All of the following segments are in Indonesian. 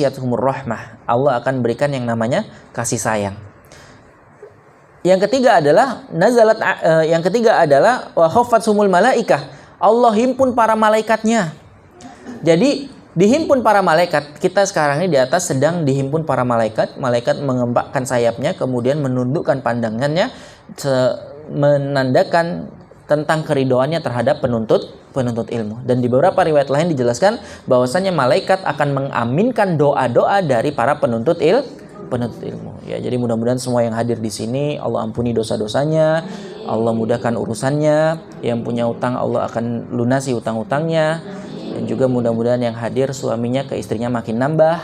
ghasyiathumur rahmah. Allah akan berikan yang namanya kasih sayang. Yang ketiga adalah wa khaffathumul malaikah. Allah himpun para malaikatnya. Jadi dihimpun para malaikat. Kita sekarang ini di atas sedang dihimpun para malaikat. Malaikat mengembakkan sayapnya, kemudian menundukkan pandangannya, menandakan tentang keridoannya terhadap penuntut ilmu. Dan di beberapa riwayat lain dijelaskan bahwasanya malaikat akan mengaminkan doa-doa dari para penuntut ilmu. Ya, jadi mudah-mudahan semua yang hadir di sini Allah ampuni dosa-dosanya, Allah mudahkan urusannya, yang punya utang Allah akan lunasi utang-utangnya, dan juga mudah-mudahan yang hadir suaminya ke istrinya makin nambah.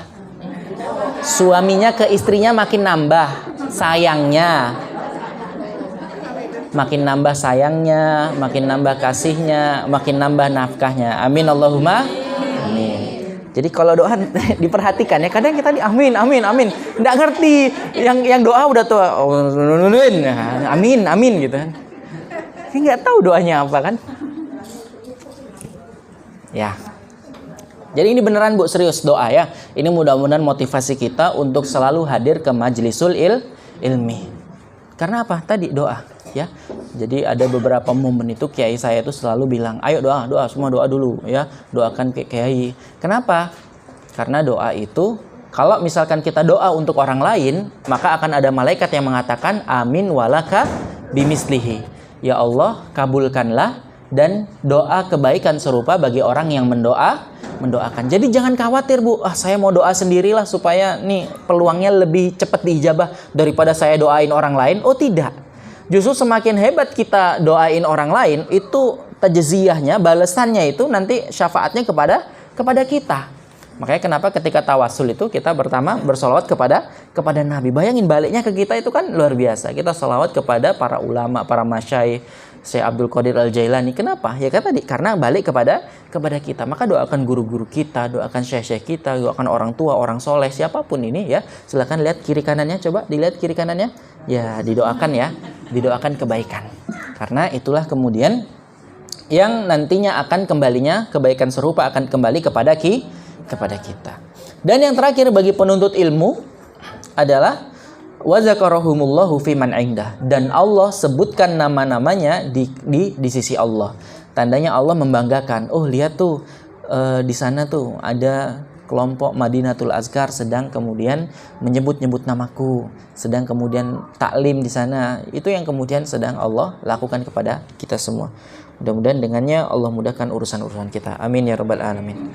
Suaminya ke istrinya makin nambah sayangnya. Makin nambah sayangnya, makin nambah kasihnya, makin nambah nafkahnya. Amin Allahumma amin. Jadi kalau doa diperhatikan ya, kadang kita amin nggak ngerti yang doa udah tuh amin gitu kan, nggak tahu doanya apa kan ya. Jadi ini beneran Bu, serius doa ya. Ini mudah-mudahan motivasi kita untuk selalu hadir ke majlisul ilmi. Karena apa? Tadi doa ya. Jadi ada beberapa momen itu kiai saya itu selalu bilang, ayo doa semua doa dulu ya, doakan kiai. Kenapa? Karena doa itu kalau misalkan kita doa untuk orang lain, maka akan ada malaikat yang mengatakan amin walaka bimislihi. Ya Allah, kabulkanlah dan doa kebaikan serupa bagi orang yang mendoakan. Jadi jangan khawatir Bu, saya mau doa sendirilah supaya nih peluangnya lebih cepat diijabah daripada saya doain orang lain. Oh tidak. Justru semakin hebat kita doain orang lain, itu tajziyahnya, balasannya itu nanti syafaatnya kepada kita. Makanya kenapa ketika tawasul itu kita pertama bersolawat kepada Nabi. Bayangin baliknya ke kita itu kan luar biasa. Kita solawat kepada para ulama, para masyaikh, Syekh Abdul Qadir Al-Jailani. Kenapa? Ya kan tadi karena balik kepada kita. Maka doakan guru-guru kita, doakan syekh-syekh kita, doakan orang tua, orang soleh, siapapun ini ya. Silakan lihat kiri kanannya, coba dilihat kiri kanannya. Ya, didoakan ya. Didoakan kebaikan. Karena itulah kemudian yang nantinya akan kembalinya kebaikan serupa akan kembali kepada kita. Dan yang terakhir bagi penuntut ilmu adalah wa zakarahumullahu fi man indah, dan Allah sebutkan nama-namanya di sisi Allah. Tandanya Allah membanggakan. Oh, lihat tuh di sana tuh ada kelompok Madinatul Azkar sedang kemudian menyebut-nyebut namaku, sedang kemudian taklim di sana. Itu yang kemudian sedang Allah lakukan kepada kita semua. Mudah-mudahan dengannya Allah mudahkan urusan-urusan kita. Amin ya rabbal alamin.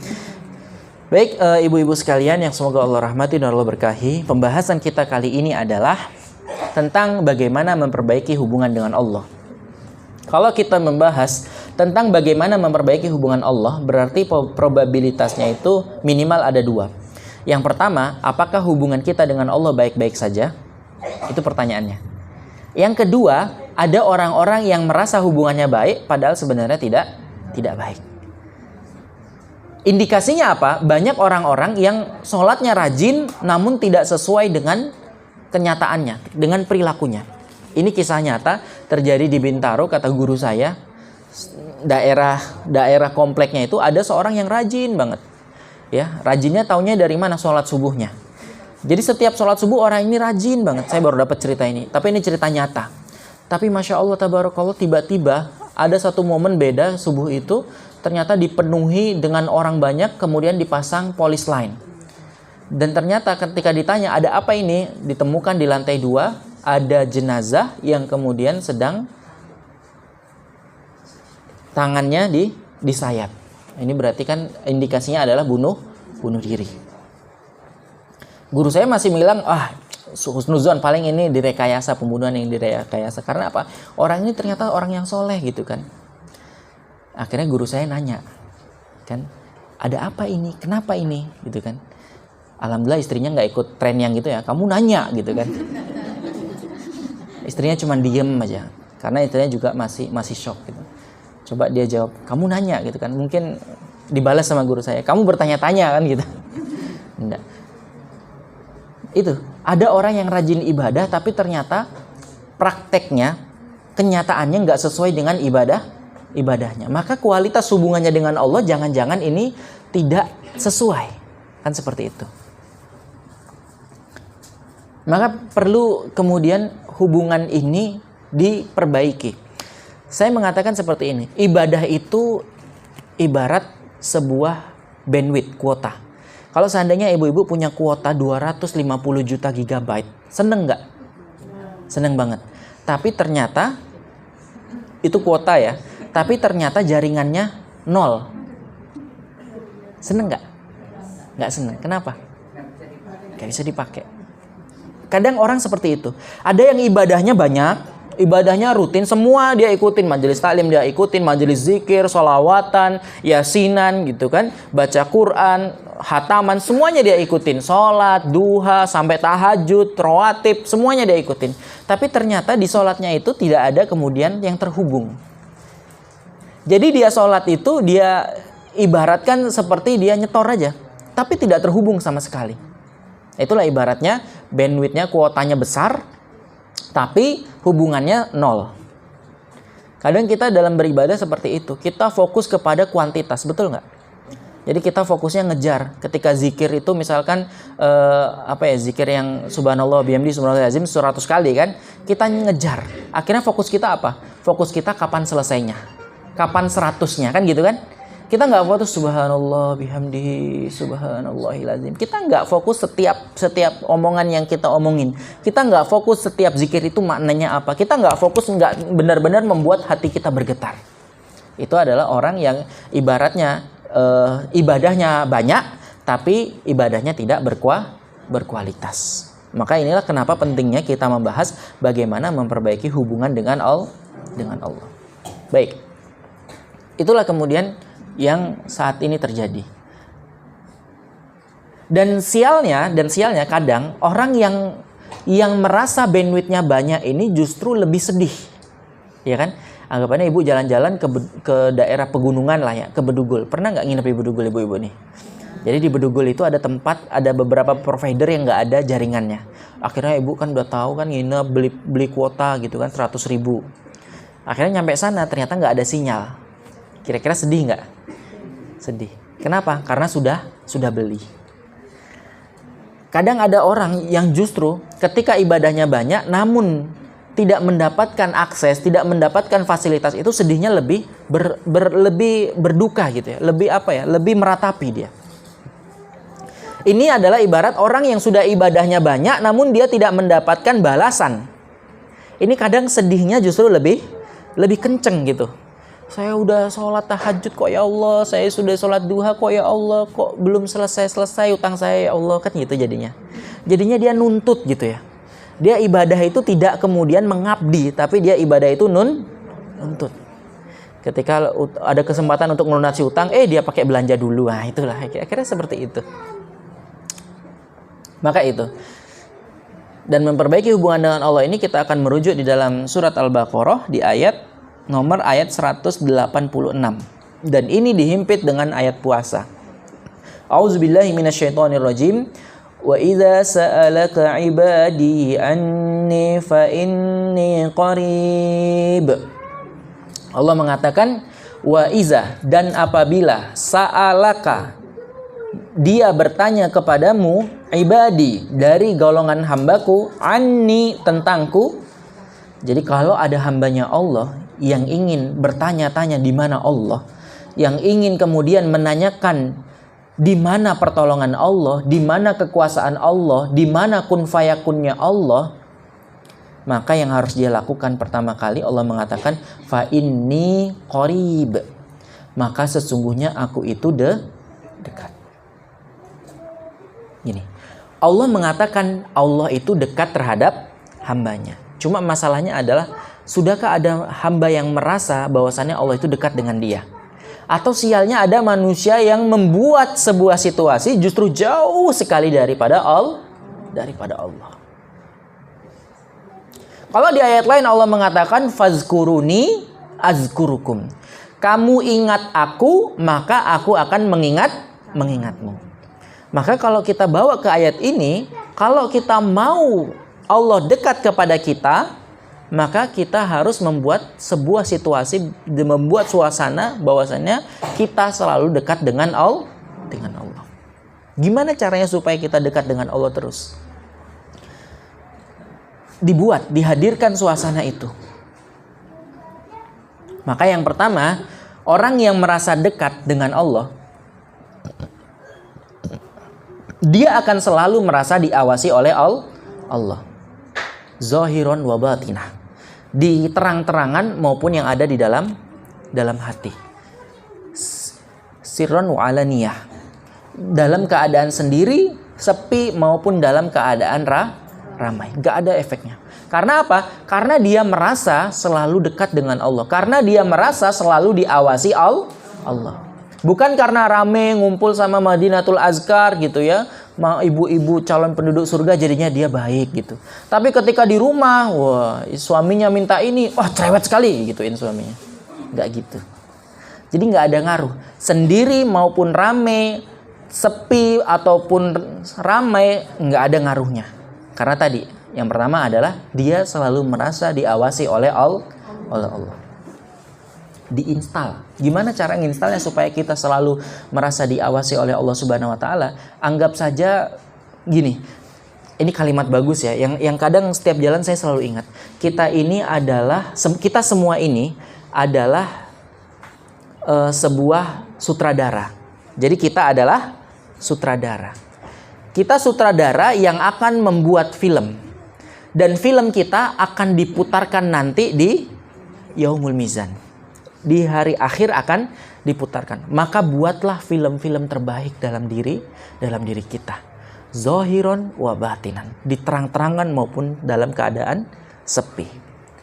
Baik, ibu-ibu sekalian yang semoga Allah rahmati dan Allah berkahi, pembahasan kita kali ini adalah tentang bagaimana memperbaiki hubungan dengan Allah. Kalau kita membahas tentang bagaimana memperbaiki hubungan Allah, berarti probabilitasnya itu minimal ada dua. Yang pertama, apakah hubungan kita dengan Allah baik-baik saja? Itu pertanyaannya. Yang kedua, ada orang-orang yang merasa hubungannya baik, padahal sebenarnya tidak baik. Indikasinya apa? Banyak orang-orang yang sholatnya rajin namun tidak sesuai dengan kenyataannya, dengan perilakunya. Ini kisah nyata terjadi di Bintaro, kata guru saya. Daerah kompleknya itu ada seorang yang rajin banget. Ya, rajinnya taunya dari mana? Sholat subuhnya. Jadi setiap sholat subuh orang ini rajin banget. Saya baru dapat cerita ini, tapi ini cerita nyata. Tapi Masya Allah tabarakallah, tiba-tiba ada satu momen beda subuh itu ternyata dipenuhi dengan orang banyak, kemudian dipasang polis line. Dan ternyata ketika ditanya ada apa ini, ditemukan di lantai 2 ada jenazah yang kemudian sedang tangannya disayat. Ini berarti kan indikasinya adalah bunuh diri. Guru saya masih bilang, husnuzon, paling ini direkayasa, pembunuhan yang direkayasa. Karena apa? Orang ini ternyata orang yang soleh gitu kan. Akhirnya guru saya nanya, kan, ada apa ini? Kenapa ini? Gitu kan. Alhamdulillah istrinya nggak ikut tren yang gitu ya. Kamu nanya gitu kan. Istrinya cuma diem aja, karena istrinya juga masih shock gitu. Coba dia jawab, kamu nanya gitu kan. Mungkin dibalas sama guru saya, kamu bertanya-tanya kan gitu. Enggak. Itu ada orang yang rajin ibadah tapi ternyata prakteknya, kenyataannya nggak sesuai dengan ibadahnya. Maka kualitas hubungannya dengan Allah jangan-jangan ini tidak sesuai. Kan seperti itu. Maka perlu kemudian hubungan ini diperbaiki. Saya mengatakan seperti ini, ibadah itu ibarat sebuah bandwidth, kuota. Kalau seandainya ibu-ibu punya kuota 250 juta gigabyte, seneng nggak? Seneng banget. Tapi ternyata, itu kuota ya, tapi ternyata jaringannya 0. Seneng nggak? Nggak seneng. Kenapa? Nggak bisa dipakai. Kadang orang seperti itu. Ada yang ibadahnya banyak, ibadahnya rutin, semua dia ikutin, majelis taklim dia ikutin, majelis zikir, sholawatan, yasinan gitu kan, baca Quran, hataman, semuanya dia ikutin, sholat, duha, sampai tahajud, rawatib, semuanya dia ikutin. Tapi ternyata di sholatnya itu tidak ada kemudian yang terhubung. Jadi dia sholat itu dia ibaratkan seperti dia nyetor aja, tapi tidak terhubung sama sekali. Itulah ibaratnya bandwidthnya, kuotanya besar, tapi hubungannya 0. Kadang kita dalam beribadah seperti itu. Kita fokus kepada kuantitas, betul nggak? Jadi kita fokusnya ngejar. Ketika zikir itu misalkan zikir yang subhanallah bihamdi subhanallah azim 100 kali kan, kita ngejar. Akhirnya fokus kita apa? Fokus kita kapan selesainya, kapan 100-nya kan gitu kan? Kita nggak fokus subhanallah bihamdihi subhanallahil azim. Kita nggak fokus setiap omongan yang kita omongin. Kita nggak fokus setiap zikir itu maknanya apa. Kita nggak fokus, nggak benar-benar membuat hati kita bergetar. Itu adalah orang yang ibaratnya ibadahnya banyak, tapi ibadahnya tidak berkualitas. Maka inilah kenapa pentingnya kita membahas bagaimana memperbaiki hubungan dengan Allah. Baik. Itulah kemudian yang saat ini terjadi. Dan sialnya kadang orang yang merasa bandwidthnya banyak ini justru lebih sedih. Ya kan? Anggapannya ibu jalan-jalan ke daerah pegunungan lah ya, ke Bedugul. Pernah nggak nginep di Bedugul ibu-ibu nih? Jadi di Bedugul itu ada tempat, ada beberapa provider yang nggak ada jaringannya. Akhirnya ibu kan udah tahu kan nginep, beli kuota gitu kan 100.000. Akhirnya nyampe sana ternyata nggak ada sinyal. Kira-kira sedih nggak? Sedih. Kenapa? Karena sudah beli. Kadang ada orang yang justru ketika ibadahnya banyak namun tidak mendapatkan akses, tidak mendapatkan fasilitas, itu sedihnya lebih berduka gitu ya. Lebih meratapi dia. Ini adalah ibarat orang yang sudah ibadahnya banyak namun dia tidak mendapatkan balasan. Ini kadang sedihnya justru lebih kenceng gitu. Saya udah sholat tahajud kok ya Allah, saya sudah sholat duha kok ya Allah, kok belum selesai utang saya ya Allah, kan gitu jadinya. Jadinya dia nuntut gitu ya. Dia ibadah itu tidak kemudian mengabdi, tapi dia ibadah itu nuntut. Ketika ada kesempatan untuk melunasi utang, dia pakai belanja dulu. Nah itulah, akhirnya seperti itu. Maka itu. Dan memperbaiki hubungan dengan Allah ini kita akan merujuk di dalam surat Al-Baqarah di ayat 186. Dan ini dihimpit dengan ayat puasa. A'udzubillahi minasyaitonirrajim. Wa idza sa'alaka 'ibadi anni fa inni qarib. Allah mengatakan wa iza, dan apabila sa'alaka, dia bertanya kepadamu, ibadi, dari golongan hambaku, anni, tentangku. Jadi kalau ada hambanya Allah yang ingin bertanya-tanya di mana Allah, yang ingin kemudian menanyakan di mana pertolongan Allah, di mana kekuasaan Allah, di mana kun fayakunnya Allah, maka yang harus dia lakukan pertama kali Allah mengatakan fa inni qarib, maka sesungguhnya aku itu dekat. Gini, Allah mengatakan Allah itu dekat terhadap hambanya. Cuma masalahnya adalah, sudahkah ada hamba yang merasa bahwasannya Allah itu dekat dengan dia? Atau sialnya ada manusia yang membuat sebuah situasi justru jauh sekali daripada Allah. Kalau di ayat lain Allah mengatakan fazkuruni azkurukum. Kamu ingat aku, maka aku akan mengingatmu. Maka kalau kita bawa ke ayat ini, kalau kita mau Allah dekat kepada kita, maka kita harus membuat sebuah situasi, membuat suasana bahwasannya kita selalu dekat dengan Allah. Gimana caranya supaya kita dekat dengan Allah terus? dihadirkan suasana itu. Maka yang pertama, orang yang merasa dekat dengan Allah, dia akan selalu merasa diawasi oleh Allah. Zahiron wa batinah. Di terang-terangan maupun yang ada di dalam hati. Sirron wa alaniyah. Dalam keadaan sendiri, sepi maupun dalam keadaan ramai. Gak ada efeknya. Karena apa? Karena dia merasa selalu dekat dengan Allah. Karena dia merasa selalu diawasi Allah. Bukan karena rame ngumpul sama Madinatul Azkar gitu ya. Ibu-ibu calon penduduk surga jadinya dia baik gitu. Tapi ketika di rumah, wah suaminya minta ini, wah cerewet sekali gituin suaminya. Gak gitu. Jadi gak ada ngaruh. Sendiri maupun rame, sepi ataupun ramai, gak ada ngaruhnya. Karena tadi yang pertama adalah dia selalu merasa diawasi oleh Allah. Diinstal. Gimana cara nginstalnya supaya kita selalu merasa diawasi oleh Allah Subhanahu wa taala? Anggap saja gini. Ini kalimat bagus ya, yang kadang setiap jalan saya selalu ingat. Kita semua ini adalah sebuah sutradara. Jadi kita adalah sutradara. Kita sutradara yang akan membuat film. Dan film kita akan diputarkan nanti di Yaumul Mizan. Di hari akhir akan diputarkan. Maka buatlah film-film terbaik dalam diri kita. Zahiron wa batinan. Di terang-terangan maupun dalam keadaan sepi.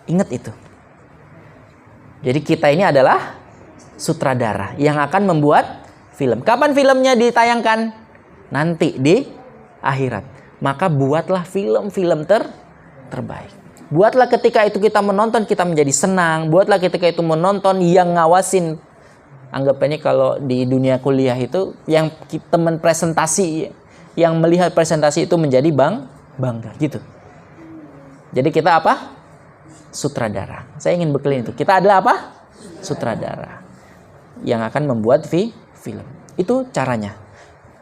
Ingat itu. Jadi kita ini adalah sutradara yang akan membuat film. Kapan filmnya ditayangkan? Nanti di akhirat. Maka buatlah film-film terbaik. Buatlah ketika itu kita menonton kita menjadi senang. Buatlah ketika itu menonton yang ngawasin. Anggapannya kalau di dunia kuliah itu yang teman presentasi, yang melihat presentasi itu menjadi bangga gitu. Jadi kita apa? Sutradara. Saya ingin bekelin itu. Kita adalah apa? Sutradara yang akan membuat film. Itu caranya.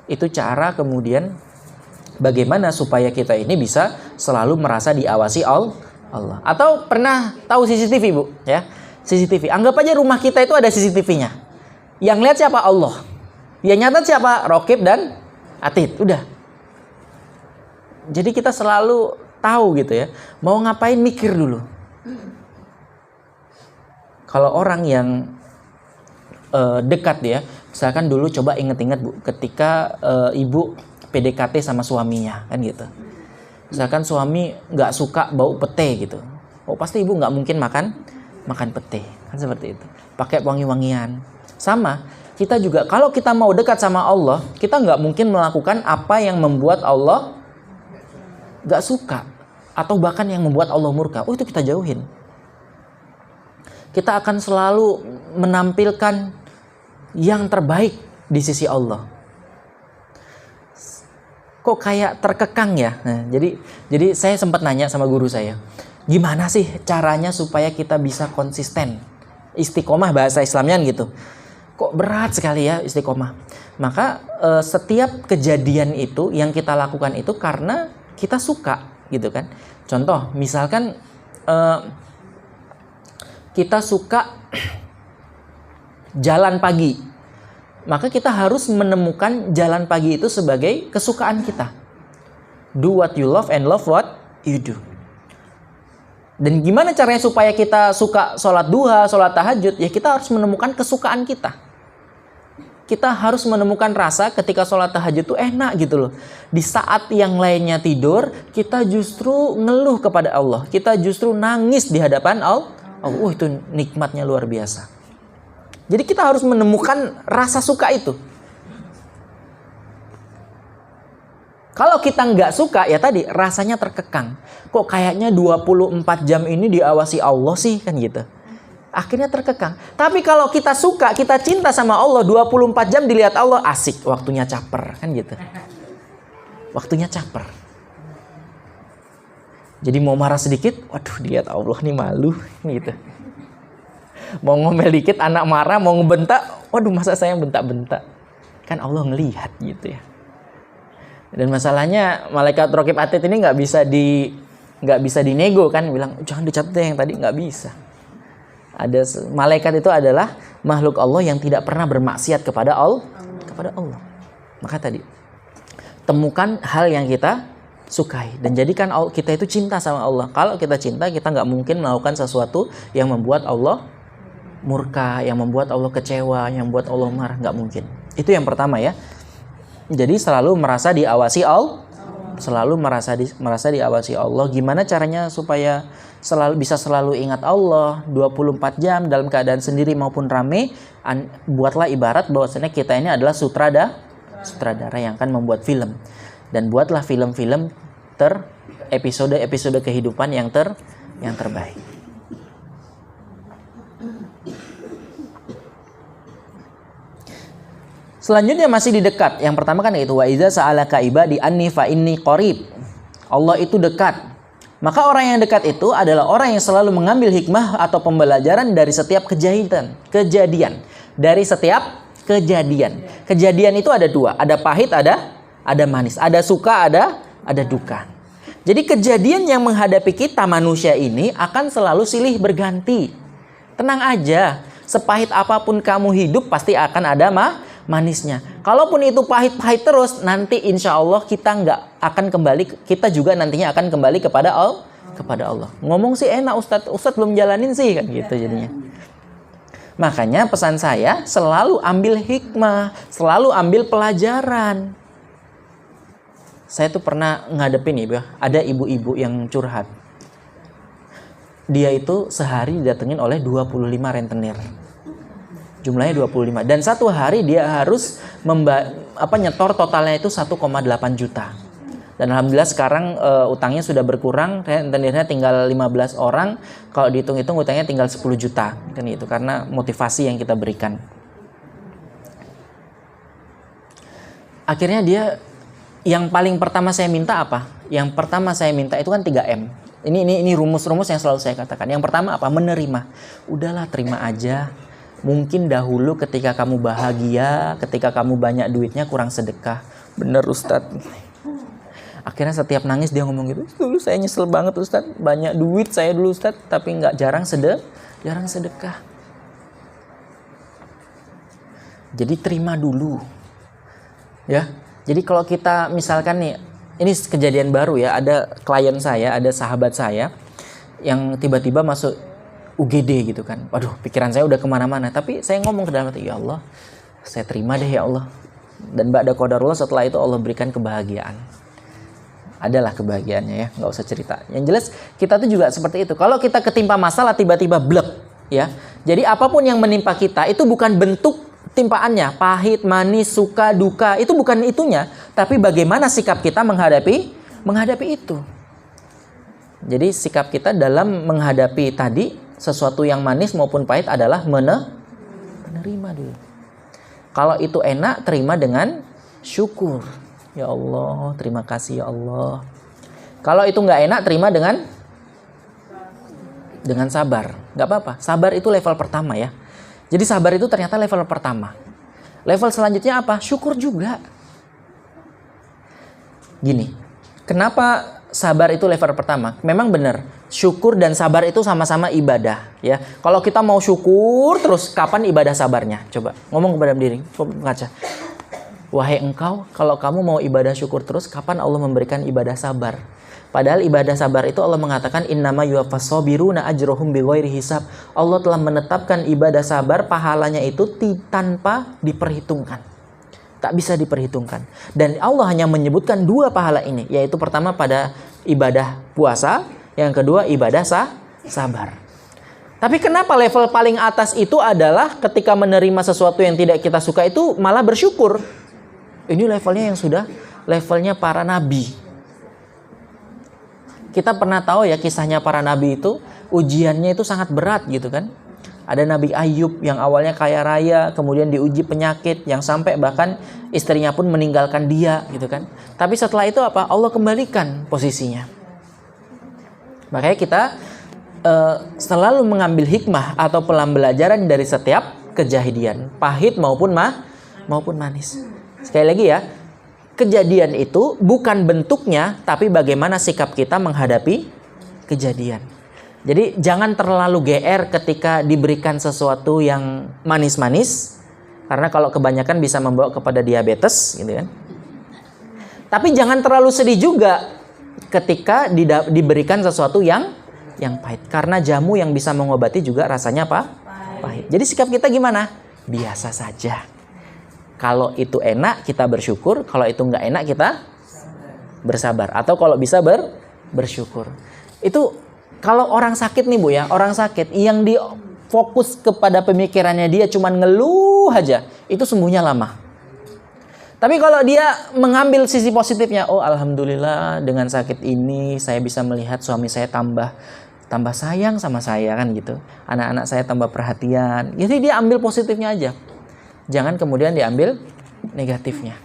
Itu cara kemudian bagaimana supaya kita ini bisa selalu merasa diawasi Allah. Atau pernah tahu CCTV, Bu? Ya, CCTV. Anggap aja rumah kita itu ada CCTV-nya. Yang lihat siapa? Allah. Yang nyatat siapa? Rokib dan Atid. Udah. Jadi kita selalu tahu gitu ya. Mau ngapain mikir dulu. Kalau orang yang dekat ya, misalkan dulu coba inget-inget Bu, ketika ibu PDKT sama suaminya kan gitu. Misalkan suami nggak suka bau pete gitu, oh pasti ibu nggak mungkin makan pete kan seperti itu. Pakai wangi-wangian. Sama kita juga kalau kita mau dekat sama Allah, kita nggak mungkin melakukan apa yang membuat Allah nggak suka atau bahkan yang membuat Allah murka. Oh itu kita jauhin. Kita akan selalu menampilkan yang terbaik di sisi Allah. Kok kayak terkekang ya? Nah, jadi saya sempat nanya sama guru saya, gimana sih caranya supaya kita bisa konsisten? Istiqomah bahasa Islamnya gitu. Kok berat sekali ya istiqomah? Maka setiap kejadian itu yang kita lakukan itu karena kita suka gitu kan. Contoh, misalkan kita suka jalan pagi. Maka kita harus menemukan jalan pagi itu sebagai kesukaan kita. Do what you love and love what you do. Dan gimana caranya supaya kita suka sholat duha, sholat tahajud? Ya kita harus menemukan kesukaan kita. Kita harus menemukan rasa ketika sholat tahajud itu enak gitu loh. Di saat yang lainnya tidur, kita justru ngeluh kepada Allah. Kita justru nangis di hadapan Allah. Oh itu nikmatnya luar biasa. Jadi kita harus menemukan rasa suka itu. Kalau kita nggak suka, ya tadi rasanya terkekang. Kok kayaknya 24 jam ini diawasi Allah sih, kan gitu. Akhirnya terkekang. Tapi kalau kita suka, kita cinta sama Allah, 24 jam dilihat Allah, asik. Waktunya caper, kan gitu. Waktunya caper. Jadi mau marah sedikit, waduh dilihat Allah nih malu, gitu. Mau ngomel dikit anak marah, mau ngebentak, waduh masa saya bentak-bentak. Kan Allah ngelihat gitu ya. Dan masalahnya malaikat Raqib Atid ini nggak bisa nggak bisa dinego kan, bilang jangan dicatat yang tadi, nggak bisa. Malaikat itu adalah makhluk Allah yang tidak pernah bermaksiat kepada Allah. Maka tadi temukan hal yang kita sukai dan jadikan kita itu cinta sama Allah. Kalau kita cinta, kita nggak mungkin melakukan sesuatu yang membuat Allah murka, yang membuat Allah kecewa, yang membuat Allah marah, nggak mungkin. Itu yang pertama ya. Jadi selalu merasa diawasi Allah, merasa diawasi Allah. Gimana caranya supaya bisa selalu ingat Allah 24 jam dalam keadaan sendiri maupun rame? Buatlah ibarat bahwasanya kita ini adalah sutradara yang akan membuat film. Dan buatlah film-film episode kehidupan yang terbaik. Selanjutnya masih di dekat. Yang pertama kan itu wa iza sa'alaka ibadi anni fa inni qarib. Allah itu dekat. Maka orang yang dekat itu adalah orang yang selalu mengambil hikmah atau pembelajaran dari setiap kejadian. Dari setiap kejadian. Kejadian itu ada dua, ada pahit, ada manis, ada suka, ada duka. Jadi kejadian yang menghadapi kita manusia ini akan selalu silih berganti. Tenang aja, sepahit apapun kamu hidup pasti akan ada manisnya. Kalaupun itu pahit-pahit terus, nanti insya Allah kita juga nantinya akan kembali kepada Allah. Ngomong sih enak Ustadz belum jalanin sih kan gitu jadinya. Makanya pesan saya selalu ambil hikmah, selalu ambil pelajaran. Saya tuh pernah ngadepin ibu, ada ibu-ibu yang curhat. Dia itu sehari didatengin oleh 25 rentenir. Jumlahnya 25. Dan satu hari dia harus nyetor totalnya itu 1,8 juta. Dan alhamdulillah sekarang utangnya sudah berkurang, rentenirnya tinggal 15 orang. Kalau dihitung-hitung utangnya tinggal 10 juta. Kan itu karena motivasi yang kita berikan. Akhirnya dia, yang paling pertama saya minta apa? Yang pertama saya minta itu kan 3M. Ini rumus-rumus yang selalu saya katakan. Yang pertama apa? Menerima. Udahlah, terima aja. Mungkin dahulu ketika kamu bahagia, ketika kamu banyak duitnya, kurang sedekah. Bener Ustadz. Akhirnya setiap nangis dia ngomong gitu. Dulu saya nyesel banget Ustadz. Banyak duit saya dulu Ustadz, tapi jarang sedekah. Jadi terima dulu. Ya. Jadi kalau kita misalkan nih, ini kejadian baru ya, ada klien saya, ada sahabat saya yang tiba-tiba masuk UGD gitu kan. Waduh, pikiran saya udah kemana-mana. Tapi saya ngomong ke dalam hati, ya Allah, saya terima deh ya Allah. Dan ba'da qadarullah, setelah itu Allah berikan kebahagiaan. Adalah kebahagiaannya ya, nggak usah cerita. Yang jelas kita tuh juga seperti itu. Kalau kita ketimpa masalah tiba-tiba blek ya. Jadi apapun yang menimpa kita itu bukan bentuk timpaannya, pahit, manis, suka, duka, itu bukan itunya, tapi bagaimana sikap kita menghadapi itu. Jadi sikap kita dalam menghadapi tadi sesuatu yang manis maupun pahit adalah menerima dulu. Kalau itu enak, terima dengan syukur. Ya Allah, terima kasih ya Allah. Kalau itu nggak enak, terima dengan sabar. Nggak apa-apa. Sabar itu level pertama ya. Jadi sabar itu ternyata level pertama. Level selanjutnya apa? Syukur juga. Gini, kenapa sabar itu level pertama? Memang benar, syukur dan sabar itu sama-sama ibadah. Ya, kalau kita mau syukur terus, kapan ibadah sabarnya? Coba ngomong kepada diri, ngaca. Wahai engkau, kalau kamu mau ibadah syukur terus, kapan Allah memberikan ibadah sabar? Padahal ibadah sabar itu Allah mengatakan innama yuwaffas sabiruna ajrohum bighairi hisab. Allah telah menetapkan ibadah sabar pahalanya itu tanpa diperhitungkan. Tak bisa diperhitungkan. Dan Allah hanya menyebutkan dua pahala ini, yaitu pertama pada ibadah puasa, yang kedua ibadah sabar. Tapi kenapa level paling atas itu adalah ketika menerima sesuatu yang tidak kita suka itu malah bersyukur? Ini levelnya yang sudah levelnya para nabi. Kita pernah tahu ya kisahnya para nabi itu, ujiannya itu sangat berat gitu kan. Ada Nabi Ayub yang awalnya kaya raya, kemudian diuji penyakit yang sampai bahkan istrinya pun meninggalkan dia gitu kan. Tapi setelah itu apa? Allah kembalikan posisinya. Makanya kita selalu mengambil hikmah atau pembelajaran dari setiap kejadian, pahit maupun manis. Sekali lagi ya, kejadian itu bukan bentuknya, tapi bagaimana sikap kita menghadapi kejadian. Jadi jangan terlalu GR ketika diberikan sesuatu yang manis-manis, karena kalau kebanyakan bisa membawa kepada diabetes, gitu kan. Tapi jangan terlalu sedih juga ketika diberikan sesuatu yang pahit, karena jamu yang bisa mengobati juga rasanya apa? Pahit. Jadi sikap kita gimana? Biasa saja. Kalau itu enak kita bersyukur, kalau itu nggak enak kita bersabar, atau kalau bisa bersyukur. Itu kalau orang sakit nih Bu ya, orang sakit yang difokus kepada pemikirannya dia cuman ngeluh aja, itu sembuhnya lama. Tapi kalau dia mengambil sisi positifnya, oh alhamdulillah dengan sakit ini saya bisa melihat suami saya tambah sayang sama saya kan gitu. Anak-anak saya tambah perhatian. Jadi dia ambil positifnya aja. Jangan kemudian diambil negatifnya.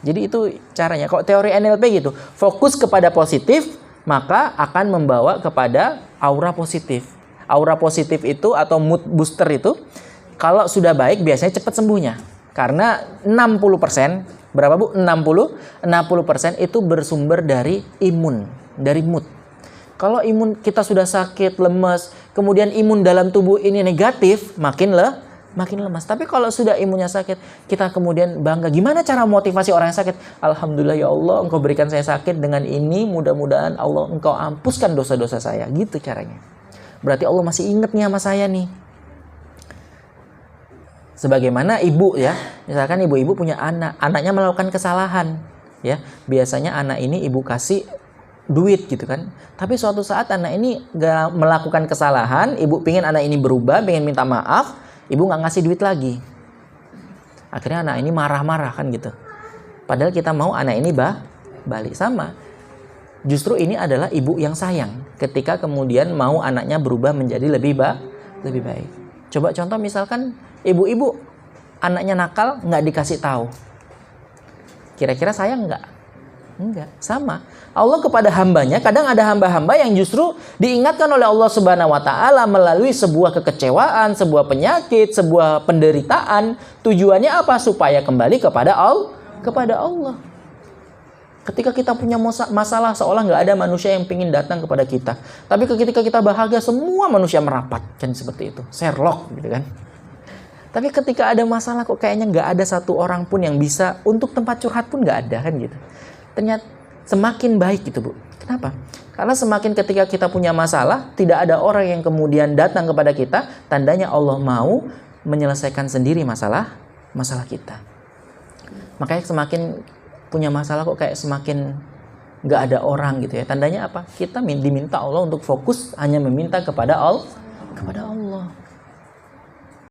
Jadi itu caranya. Kok teori NLP gitu, fokus kepada positif maka akan membawa kepada aura positif. Aura positif itu atau mood booster itu kalau sudah baik biasanya cepat sembuhnya. Karena 60%, berapa Bu? 60% itu bersumber dari imun, dari mood. Kalau imun kita sudah sakit, lemas, kemudian imun dalam tubuh ini negatif, makin lemas. Tapi kalau sudah imunnya sakit, kita kemudian bangga. Gimana cara motivasi orang yang sakit? Alhamdulillah ya Allah, Engkau berikan saya sakit dengan ini, mudah-mudahan Allah Engkau hapuskan dosa-dosa saya. Gitu caranya. Berarti Allah masih ingat nih sama saya nih. Sebagaimana ibu ya, misalkan ibu-ibu punya anak, anaknya melakukan kesalahan, ya biasanya anak ini ibu kasih duit gitu kan. Tapi suatu saat anak ini gak melakukan kesalahan, ibu pingin anak ini berubah, pengen minta maaf, ibu nggak ngasih duit lagi. Akhirnya anak ini marah-marah kan gitu. Padahal kita mau anak ini balik sama. Justru ini adalah ibu yang sayang ketika kemudian mau anaknya berubah menjadi lebih baik. Coba contoh misalkan ibu-ibu anaknya nakal nggak dikasih tahu, kira-kira sayang nggak? Enggak, sama. Allah kepada hambanya, kadang ada hamba-hamba yang justru diingatkan oleh Allah Subhanahu wa Ta'ala melalui sebuah kekecewaan, sebuah penyakit, sebuah penderitaan. Tujuannya apa? Supaya kembali kepada Allah. Ketika kita punya masalah, seolah nggak ada manusia yang ingin datang kepada kita. Tapi ketika kita bahagia, semua manusia merapat. Kan seperti itu. Sherlock gitu kan. Tapi ketika ada masalah kok kayaknya nggak ada satu orang pun yang bisa, untuk tempat curhat pun nggak ada kan gitu. Ternyata semakin baik gitu Bu. Kenapa? Karena semakin ketika kita punya masalah, tidak ada orang yang kemudian datang kepada kita, tandanya Allah mau menyelesaikan sendiri masalah kita. Makanya semakin punya masalah kok kayak semakin nggak ada orang gitu ya. Tandanya apa? Kita diminta Allah untuk fokus hanya meminta kepada